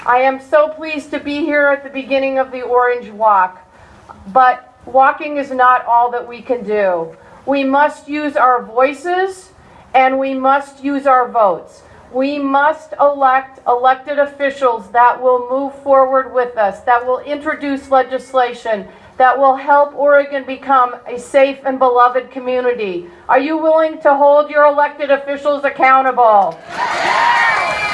I am so pleased to be here at the beginning of the Orange Walk, but walking is not all that we can do. We must use our voices and we must use our votes. We must elect elected officials that will move forward with us, that will introduce legislation, that will help Oregon become a safe and beloved community. Are you willing to hold your elected officials accountable?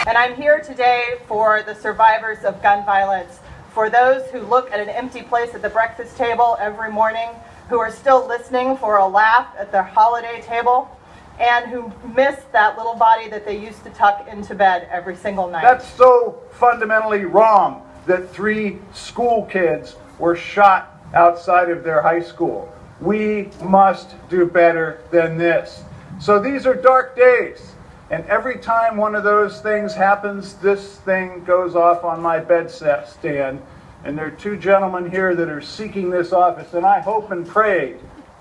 And I'm here today for the survivors of gun violence, for those who look at an empty place at the breakfast table every morning, who are still listening for a laugh at their holiday table, and who miss that little body that they used to tuck into bed every single night. That's so fundamentally wrong that 3 school kids were shot outside of their high school. We must do better than this. So these are dark days, and every time one of those things happens, this thing goes off on my bedstand, and there are 2 gentlemen here that are seeking this office, and I hope and pray,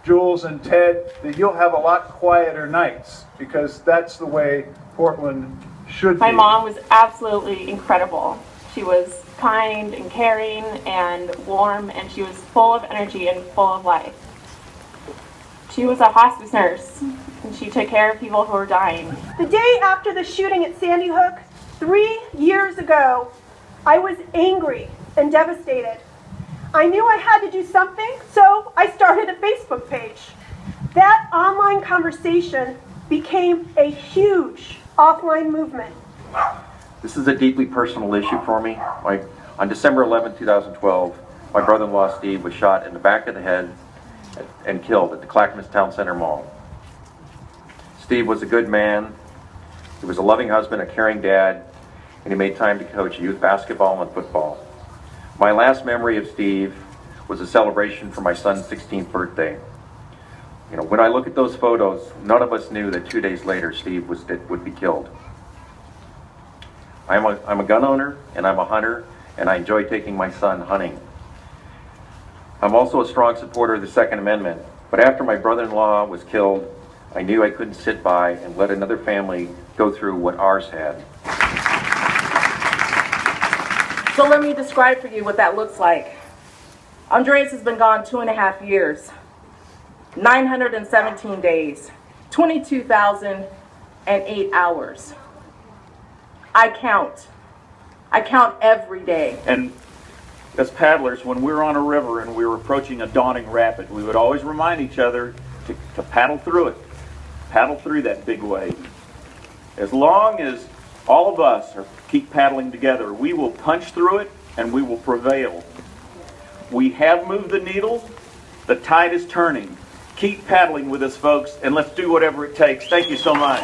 Jules and Ted, that you'll have a lot quieter nights, because that's the way Portland should be. My mom was absolutely incredible. She was kind and caring and warm, and she was full of energy and full of life. She was a hospice nurse, and she took care of people who were dying. The day after the shooting at Sandy Hook, 3 years ago, I was angry and devastated. I knew I had to do something, so I started a Facebook page. That online conversation became a huge offline movement. This is a deeply personal issue for me. On December 11, 2012, my brother-in-law Steve was shot in the back of the head and killed at the Clackamas Town Center Mall. Steve was a good man. He was a loving husband, a caring dad, and he made time to coach youth basketball and football. My last memory of Steve was a celebration for my son's 16th birthday. You know, when I look at those photos, none of us knew that 2 days later Steve would be killed. I'm a gun owner and I'm a hunter, and I enjoy taking my son hunting. I'm also a strong supporter of the Second Amendment, but after my brother-in-law was killed, I knew I couldn't sit by and let another family go through what ours had. So let me describe for you what that looks like. Andreas has been gone 2.5 years, 917 days, 22,008 hours. I count every day. And as paddlers, when we were on a river and we were approaching a dawning rapid, we would always remind each other to paddle through it, paddle through that big wave. As long as all of us keep paddling together, we will punch through it and we will prevail. We have moved the needle. The tide is turning. Keep paddling with us, folks, and let's do whatever it takes. Thank you so much.